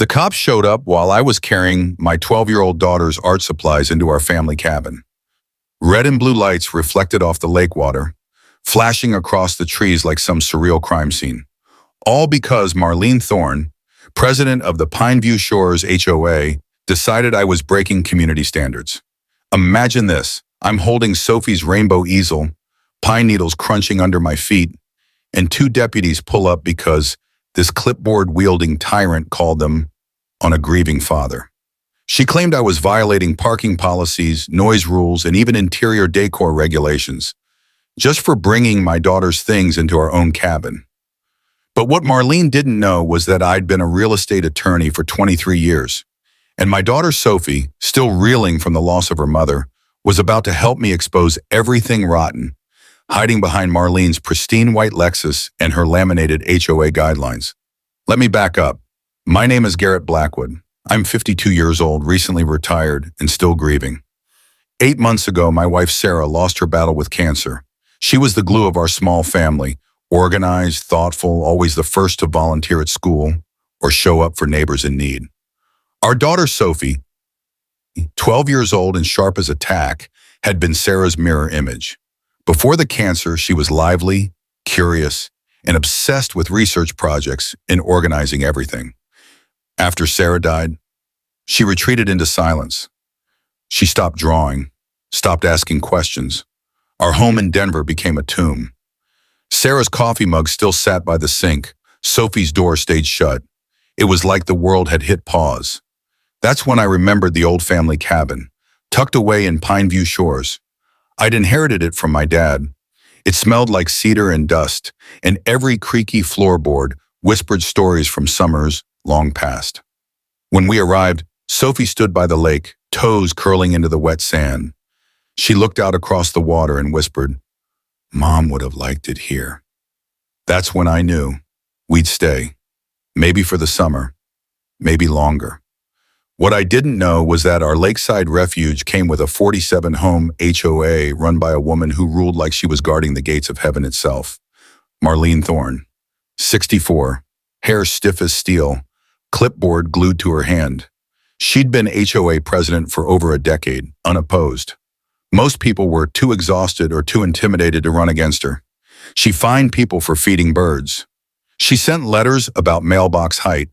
The cops showed up while I was carrying my 12-year-old daughter's art supplies into our family cabin. Red and blue lights reflected off the lake water, flashing across the trees like some surreal crime scene. All because Marlene Thorne, president of the Pineview Shores HOA, decided I was breaking community standards. Imagine this. I'm holding Sophie's rainbow easel, pine needles crunching under my feet, and two deputies pull up because this clipboard-wielding tyrant called them on a grieving father. She claimed I was violating parking policies, noise rules, and even interior decor regulations, just for bringing my daughter's things into our own cabin. But what Marlene didn't know was that I'd been a real estate attorney for 23 years, and my daughter Sophie, still reeling from the loss of her mother, was about to help me expose everything rotten, hiding behind Marlene's pristine white Lexus and her laminated HOA guidelines. Let me back up. My name is Garrett Blackwood. I'm 52 years old, recently retired, and still grieving. 8 months ago, my wife Sarah lost her battle with cancer. She was the glue of our small family, organized, thoughtful, always the first to volunteer at school or show up for neighbors in need. Our daughter Sophie, 12 years old and sharp as a tack, had been Sarah's mirror image. Before the cancer, she was lively, curious, and obsessed with research projects and organizing everything. After Sarah died, she retreated into silence. She stopped drawing, stopped asking questions. Our home in Denver became a tomb. Sarah's coffee mug still sat by the sink. Sophie's door stayed shut. It was like the world had hit pause. That's when I remembered the old family cabin, tucked away in Pineview Shores. I'd inherited it from my dad. It smelled like cedar and dust, and every creaky floorboard whispered stories from summers long past. When we arrived, Sophie stood by the lake, toes curling into the wet sand. She looked out across the water and whispered, "Mom would have liked it here." That's when I knew we'd stay, maybe for the summer, maybe longer. What I didn't know was that our lakeside refuge came with a 47-home HOA run by a woman who ruled like she was guarding the gates of heaven itself. Marlene Thorne, 64, hair stiff as steel, clipboard glued to her hand. She'd been HOA president for over a decade, unopposed. Most people were too exhausted or too intimidated to run against her. She fined people for feeding birds. She sent letters about mailbox height.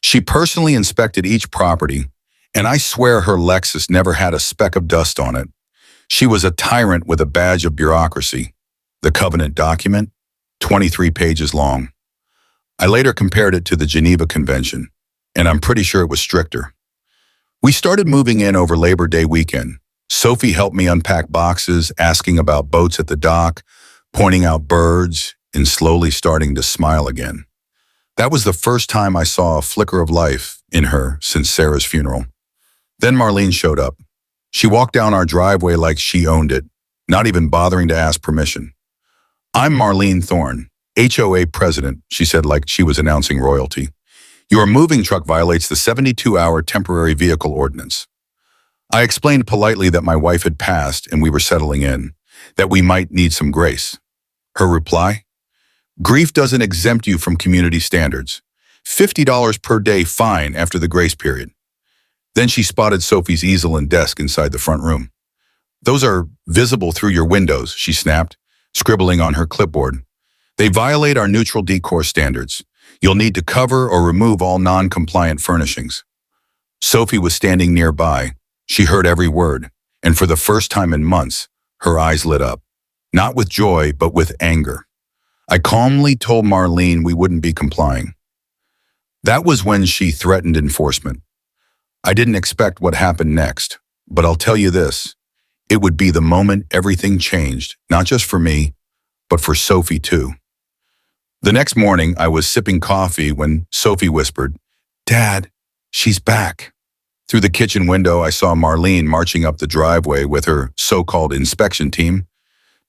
She personally inspected each property, and I swear her Lexus never had a speck of dust on it. She was a tyrant with a badge of bureaucracy. The covenant document, 23 pages long. I later compared it to the Geneva Convention, and I'm pretty sure it was stricter. We started moving in over Labor Day weekend. Sophie helped me unpack boxes, asking about boats at the dock, pointing out birds, and slowly starting to smile again. That was the first time I saw a flicker of life in her since Sarah's funeral. Then Marlene showed up. She walked down our driveway like she owned it, not even bothering to ask permission. "I'm Marlene Thorne, HOA president," she said like she was announcing royalty. "Your moving truck violates the 72-hour temporary vehicle ordinance." I explained politely that my wife had passed and we were settling in, that we might need some grace. Her reply? "Grief doesn't exempt you from community standards. $50 per day fine after the grace period." Then she spotted Sophie's easel and desk inside the front room. "Those are visible through your windows," she snapped, scribbling on her clipboard. "They violate our neutral decor standards. You'll need to cover or remove all non-compliant furnishings." Sophie was standing nearby. She heard every word, and for the first time in months, her eyes lit up. Not with joy, but with anger. I calmly told Marlene we wouldn't be complying. That was when she threatened enforcement. I didn't expect what happened next, but I'll tell you this. It would be the moment everything changed, not just for me, but for Sophie too. The next morning, I was sipping coffee when Sophie whispered, "Dad, she's back." Through the kitchen window, I saw Marlene marching up the driveway with her so-called inspection team,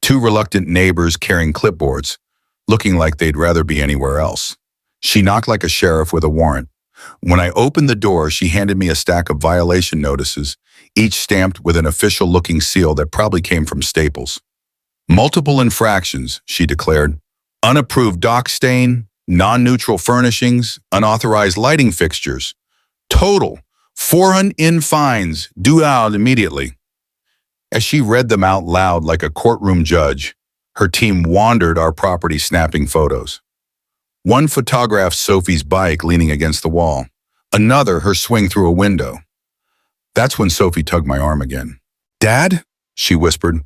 two reluctant neighbors carrying clipboards, looking like they'd rather be anywhere else. She knocked like a sheriff with a warrant. When I opened the door, she handed me a stack of violation notices, each stamped with an official-looking seal that probably came from Staples. "Multiple infractions," she declared. "Unapproved dock stain, non-neutral furnishings, unauthorized lighting fixtures, Total, 400 in fines, due out immediately. As she read them out loud like a courtroom judge, her team wandered our property snapping photos. One photographed Sophie's bike leaning against the wall. Another, her swing through a window. That's when Sophie tugged my arm again. "Dad?" she whispered.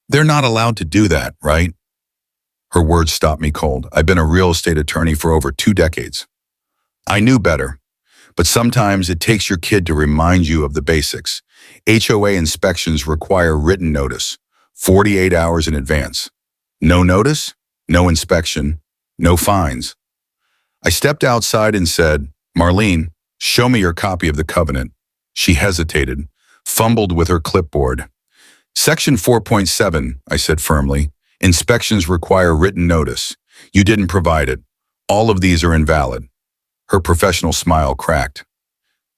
"They're not allowed to do that, right?" Her words stopped me cold. I've been a real estate attorney for over 2 decades. I knew better, but sometimes it takes your kid to remind you of the basics. HOA inspections require written notice, 48 hours in advance. No notice, no inspection, no fines. I stepped outside and said, "Marlene, show me your copy of the covenant." She hesitated, fumbled with her clipboard. "Section 4.7, I said firmly. "Inspections require written notice. You didn't provide it. All of these are invalid." Her professional smile cracked.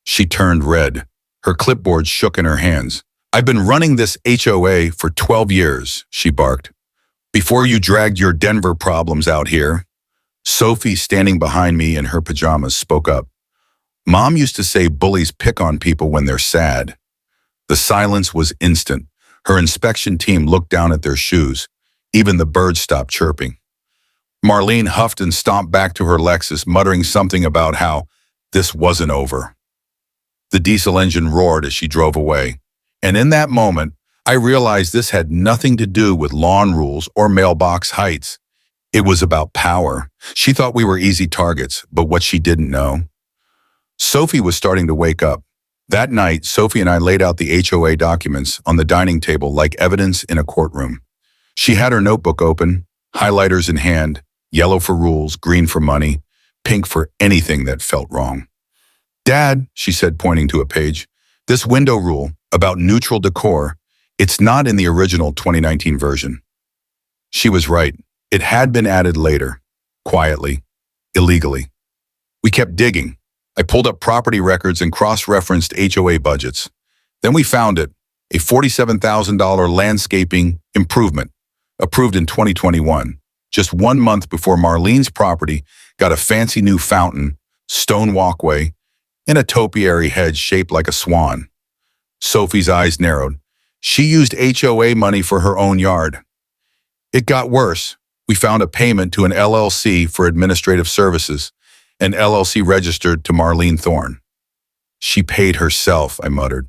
She turned red. Her clipboard shook in her hands. "I've been running this HOA for 12 years, she barked. "Before you dragged your Denver problems out here." Sophie, standing behind me in her pajamas, spoke up. "Mom used to say bullies pick on people when they're sad." The silence was instant. Her inspection team looked down at their shoes. Even the birds stopped chirping. Marlene huffed and stomped back to her Lexus, muttering something about how this wasn't over. The diesel engine roared as she drove away. And in that moment, I realized this had nothing to do with lawn rules or mailbox heights. It was about power. She thought we were easy targets, but what she didn't know. Sophie was starting to wake up. That night, Sophie and I laid out the HOA documents on the dining table like evidence in a courtroom. She had her notebook open, highlighters in hand, yellow for rules, green for money, pink for anything that felt wrong. "Dad," she said, pointing to a page, "this window rule about neutral decor, it's not in the original 2019 version." She was right. It had been added later, quietly, illegally. We kept digging. I pulled up property records and cross-referenced HOA budgets. Then we found it, a $47,000 landscaping improvement, approved in 2021, just 1 month before Marlene's property got a fancy new fountain, stone walkway, and a topiary hedge shaped like a swan. Sophie's eyes narrowed. She used HOA money for her own yard. It got worse. We found a payment to an LLC for administrative services, an LLC registered to Marlene Thorne. "She paid herself," I muttered.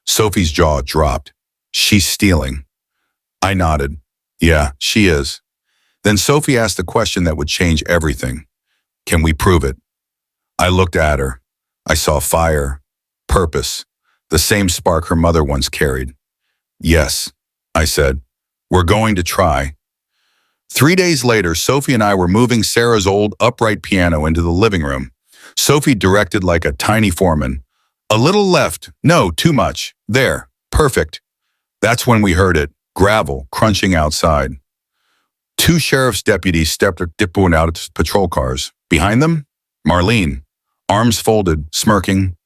Sophie's jaw dropped. "She's stealing." I nodded. "Yeah, she is." Then Sophie asked a question that would change everything. "Can we prove it?" I looked at her. I saw fire, purpose, the same spark her mother once carried. "Yes," I said. "We're going to try." 3 days later, Sophie and I were moving Sarah's old upright piano into the living room. Sophie directed like a tiny foreman. "A little left. No, too much. There. Perfect." That's when we heard it, gravel crunching outside. 2 sheriff's deputies stepped out of patrol cars. Behind them, Marlene, arms folded, smirking.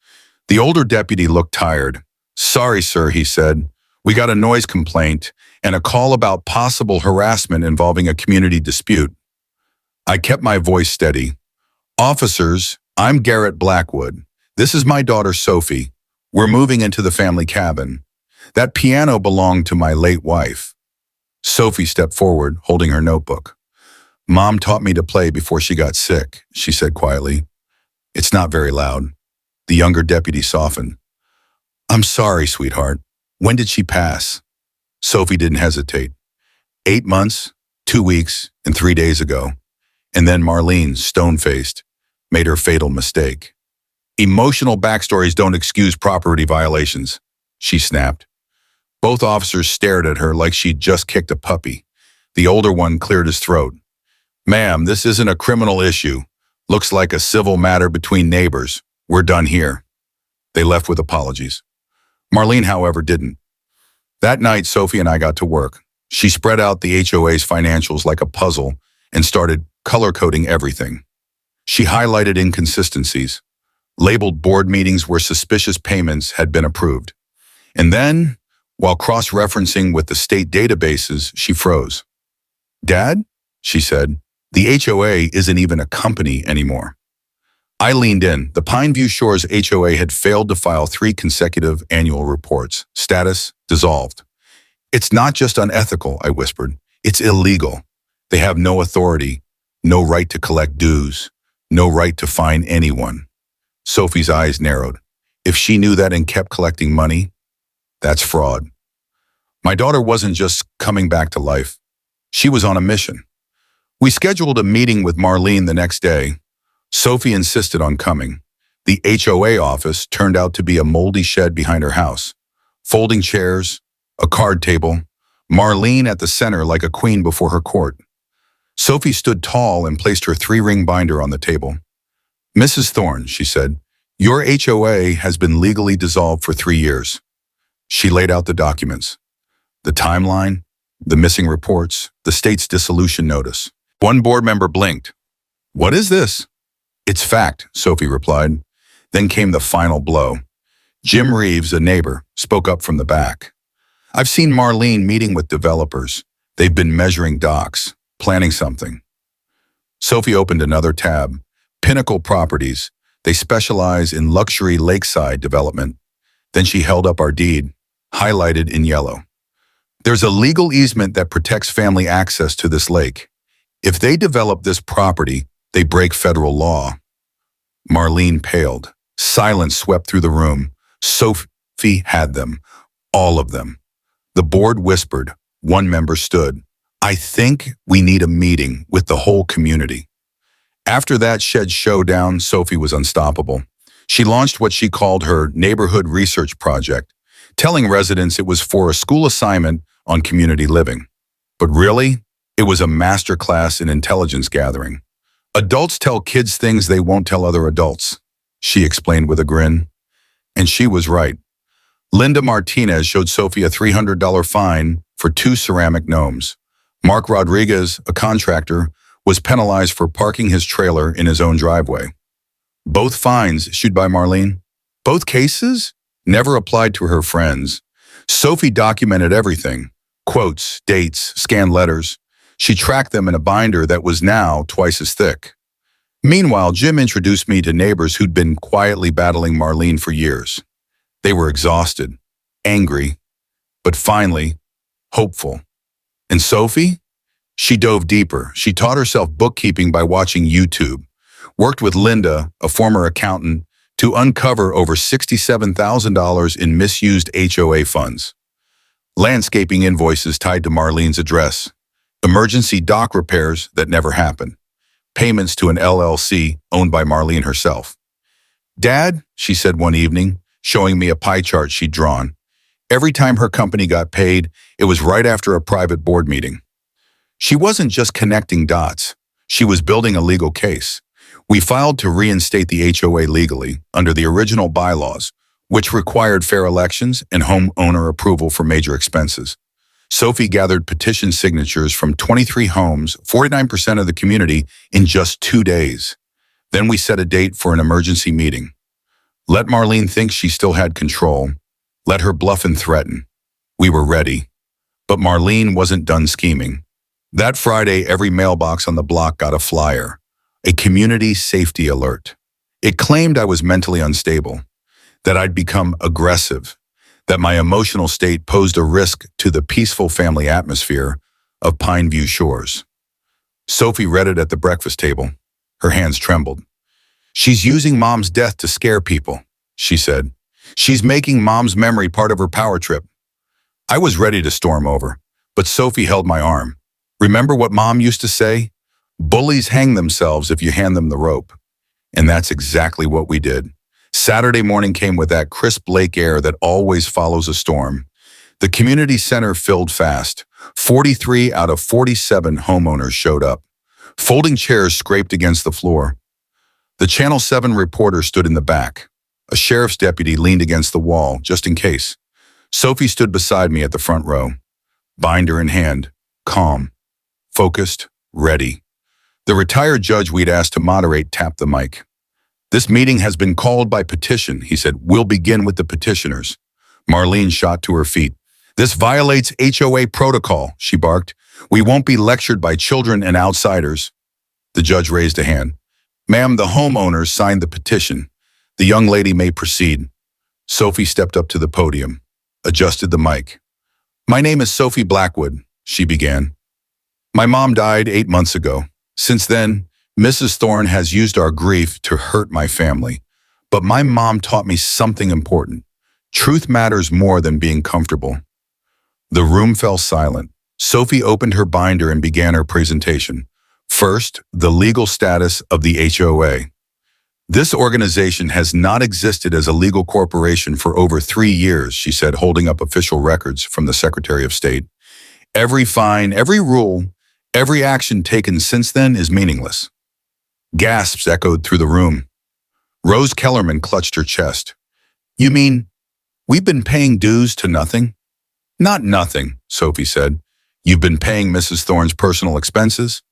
The older deputy looked tired. "Sorry, sir," he said. "We got a noise complaint and a call about possible harassment involving a community dispute." I kept my voice steady. "Officers, I'm Garrett Blackwood. This is my daughter, Sophie. We're moving into the family cabin. That piano belonged to my late wife." Sophie stepped forward, holding her notebook. "Mom taught me to play before she got sick," she said quietly. "It's not very loud." The younger deputy softened. "I'm sorry, sweetheart. When did she pass?" Sophie didn't hesitate. 8 months, 2 weeks, and 3 days ago. And then Marlene, stone-faced, made her fatal mistake. "Emotional backstories don't excuse property violations," she snapped. Both officers stared at her like she'd just kicked a puppy. The older one cleared his throat. "Ma'am, this isn't a criminal issue. Looks like a civil matter between neighbors. We're done here." They left with apologies. Marlene, however, didn't. That night, Sophie and I got to work. She spread out the HOA's financials like a puzzle and started color-coding everything. She highlighted inconsistencies, labeled board meetings where suspicious payments had been approved. And then, while cross-referencing with the state databases, she froze. "Dad," she said, "the HOA isn't even a company anymore." I leaned in. The Pineview Shores HOA had failed to file 3 consecutive annual reports. Status, dissolved. It's not just unethical, I whispered. It's illegal. They have no authority, no right to collect dues, no right to fine anyone. Sophie's eyes narrowed. If she knew that and kept collecting money, that's fraud. My daughter wasn't just coming back to life. She was on a mission. We scheduled a meeting with Marlene the next day. Sophie insisted on coming. The HOA office turned out to be a moldy shed behind her house. Folding chairs, a card table, Marlene at the center like a queen before her court. Sophie stood tall and placed her 3-ring binder on the table. Mrs. Thorne, she said, your HOA has been legally dissolved for 3 years. She laid out the documents. The timeline, the missing reports, the state's dissolution notice. One board member blinked. What is this? It's fact, Sophie replied. Then came the final blow. Jim Reeves, a neighbor, spoke up from the back. I've seen Marlene meeting with developers. They've been measuring docks, planning something. Sophie opened another tab. Pinnacle Properties. They specialize in luxury lakeside development. Then she held up our deed, highlighted in yellow. There's a legal easement that protects family access to this lake. If they develop this property, they break federal law. Marlene paled. Silence swept through the room. Sophie had them. All of them. The board whispered. One member stood. I think we need a meeting with the whole community. After that shed showdown, Sophie was unstoppable. She launched what she called her neighborhood research project, telling residents it was for a school assignment on community living. But really, it was a masterclass in intelligence gathering. Adults tell kids things they won't tell other adults, she explained with a grin. And she was right. Linda Martinez showed Sophie a $300 fine for 2 ceramic gnomes. Mark Rodriguez, a contractor, was penalized for parking his trailer in his own driveway. Both fines issued by Marlene. Both cases never applied to her friends. Sophie documented everything. Quotes, dates, scanned letters. She tracked them in a binder that was now twice as thick. Meanwhile, Jim introduced me to neighbors who'd been quietly battling Marlene for years. They were exhausted, angry, but finally, hopeful. And Sophie? She dove deeper. She taught herself bookkeeping by watching YouTube, worked with Linda, a former accountant, to uncover over $67,000 in misused HOA funds. Landscaping invoices tied to Marlene's address. Emergency dock repairs that never happened. Payments to an LLC owned by Marlene herself. Dad, she said one evening, showing me a pie chart she'd drawn. Every time her company got paid, it was right after a private board meeting. She wasn't just connecting dots. She was building a legal case. We filed to reinstate the HOA legally under the original bylaws, which required fair elections and homeowner approval for major expenses. Sophie gathered petition signatures from 23 homes, 49% of the community, in just 2 days. Then we set a date for an emergency meeting. Let Marlene think she still had control. Let her bluff and threaten. We were ready. But Marlene wasn't done scheming. That Friday, every mailbox on the block got a flyer, a community safety alert. It claimed I was mentally unstable, that I'd become aggressive, that my emotional state posed a risk to the peaceful family atmosphere of Pineview Shores. Sophie read it at the breakfast table. Her hands trembled. She's using Mom's death to scare people, she said. She's making Mom's memory part of her power trip. I was ready to storm over, but Sophie held my arm. Remember what Mom used to say? Bullies hang themselves if you hand them the rope. And that's exactly what we did. Saturday morning came with that crisp lake air that always follows a storm. The community center filled fast. 43 out of 47 homeowners showed up. Folding chairs scraped against the floor. The Channel 7 reporter stood in the back. A sheriff's deputy leaned against the wall, just in case. Sophie stood beside me at the front row, binder in hand, calm, focused, ready. The retired judge we'd asked to moderate tapped the mic. This meeting has been called by petition, he said. We'll begin with the petitioners. Marlene shot to her feet. This violates HOA protocol, she barked. We won't be lectured by children and outsiders. The judge raised a hand. Ma'am, the homeowners signed the petition. The young lady may proceed. Sophie stepped up to the podium, adjusted the mic. My name is Sophie Blackwood, she began. My mom died 8 months ago. Since then, Mrs. Thorne has used our grief to hurt my family. But my mom taught me something important. Truth matters more than being comfortable. The room fell silent. Sophie opened her binder and began her presentation. First, the legal status of the HOA. This organization has not existed as a legal corporation for over 3 years, she said, holding up official records from the Secretary of State. Every fine, every rule, every action taken since then is meaningless. Gasps echoed through the room. Rose Kellerman clutched her chest. You mean, we've been paying dues to nothing? Not nothing, Sophie said. You've been paying Mrs. Thorne's personal expenses?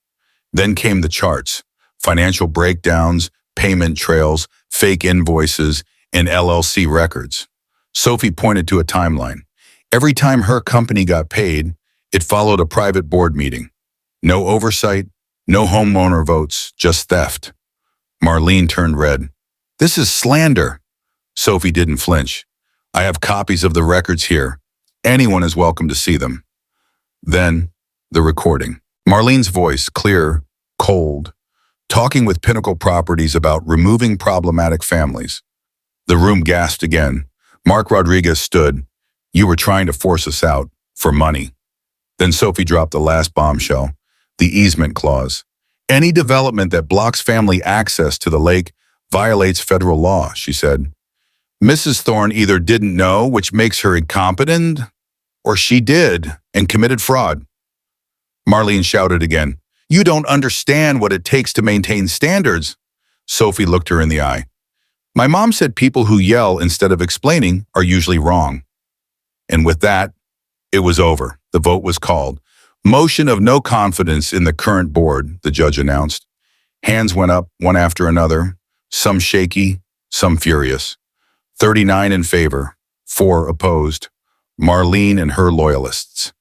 Then came the charts, financial breakdowns, payment trails, fake invoices, and LLC records. Sophie pointed to a timeline. Every time her company got paid, it followed a private board meeting. No oversight, no homeowner votes, just theft. Marlene turned red. This is slander. Sophie didn't flinch. I have copies of the records here. Anyone is welcome to see them. Then, the recording. Marlene's voice, clear, cold, talking with Pinnacle Properties about removing problematic families. The room gasped again. Mark Rodriguez stood. You were trying to force us out, for money. Then Sophie dropped the last bombshell, the easement clause. Any development that blocks family access to the lake violates federal law, she said. Mrs. Thorne either didn't know, which makes her incompetent, or she did and committed fraud. Marlene shouted again. You don't understand what it takes to maintain standards. Sophie looked her in the eye. My mom said people who yell instead of explaining are usually wrong. And with that, it was over. The vote was called. Motion of no confidence in the current board, the judge announced. Hands went up, one after another, some shaky, some furious. 39 in favor, 4 opposed. Marlene and her loyalists.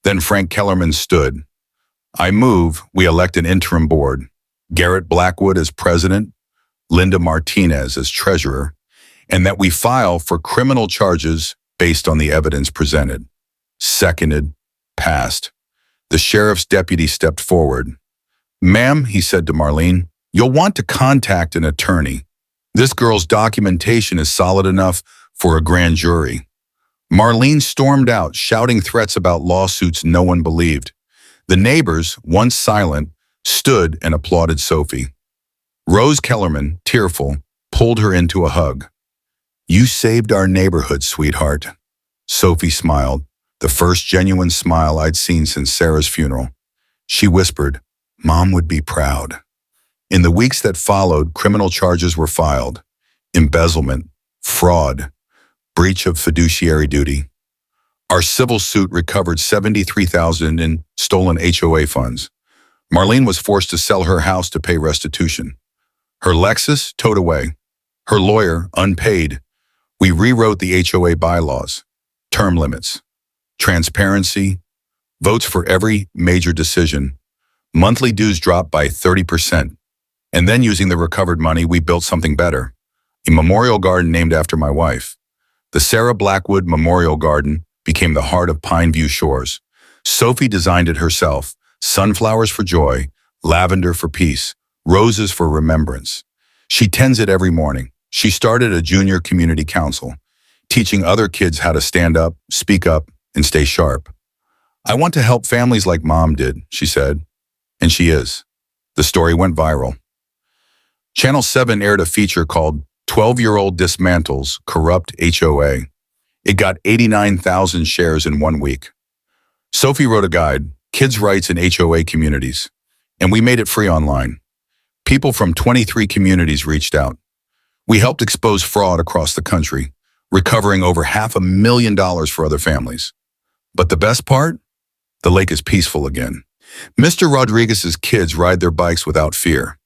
Then Frank Kellerman stood. I move we elect an interim board. Garrett Blackwood as president, Linda Martinez as treasurer, and that we file for criminal charges based on the evidence presented. Seconded, passed. The sheriff's deputy stepped forward. Ma'am, he said to Marlene, you'll want to contact an attorney. This girl's documentation is solid enough for a grand jury. Marlene stormed out, shouting threats about lawsuits no one believed. The neighbors, once silent, stood and applauded Sophie. Rose Kellerman, tearful, pulled her into a hug. You saved our neighborhood, sweetheart. Sophie smiled, the first genuine smile I'd seen since Sarah's funeral. She whispered, Mom would be proud. In the weeks that followed, criminal charges were filed. Embezzlement, fraud, breach of fiduciary duty. Our civil suit recovered $73,000 in stolen HOA funds. Marlene was forced to sell her house to pay restitution. Her Lexus towed away. Her lawyer unpaid. We rewrote the HOA bylaws, term limits, transparency, votes for every major decision. Monthly dues dropped by 30%. And then using the recovered money, we built something better. A memorial garden named after my wife. The Sarah Blackwood Memorial Garden became the heart of Pineview Shores. Sophie designed it herself. Sunflowers for joy, lavender for peace, roses for remembrance. She tends it every morning. She started a junior community council, teaching other kids how to stand up, speak up, and stay sharp. I want to help families like Mom did, she said. And she is. The story went viral. Channel 7 aired a feature called 12-Year-Old Dismantles Corrupt HOA. It got 89,000 shares in 1 week. Sophie wrote a guide, Kids' Rights in HOA Communities, and we made it free online. People from 23 communities reached out. We helped expose fraud across the country, recovering over $500,000 for other families. But the best part? The lake is peaceful again. Mr. Rodriguez's kids ride their bikes without fear.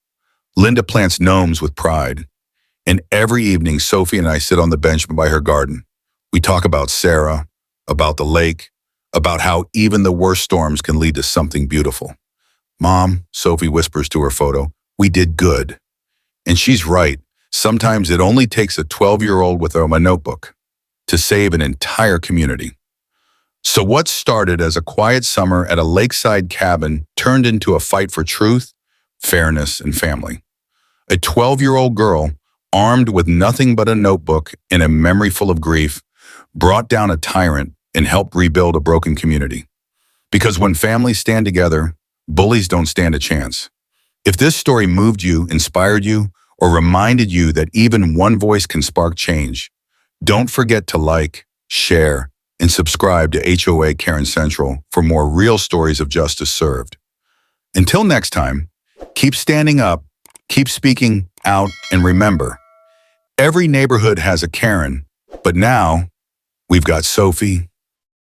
Linda plants gnomes with pride. And every evening, Sophie and I sit on the bench by her garden. We talk about Sarah, about the lake, about how even the worst storms can lead to something beautiful. Mom, Sophie whispers to her photo, we did good. And she's right. Sometimes it only takes a 12-year-old with a notebook to save an entire community. So what started as a quiet summer at a lakeside cabin turned into a fight for truth, fairness, and family. A 12-year-old girl, armed with nothing but a notebook and a memory full of grief, brought down a tyrant and helped rebuild a broken community. Because when families stand together, bullies don't stand a chance. If this story moved you, inspired you, or reminded you that even one voice can spark change, don't forget to like, share, and subscribe to HOA Karen Central for more real stories of justice served. Until next time, keep standing up, keep speaking out, and remember, every neighborhood has a Karen, but now we've got Sophie,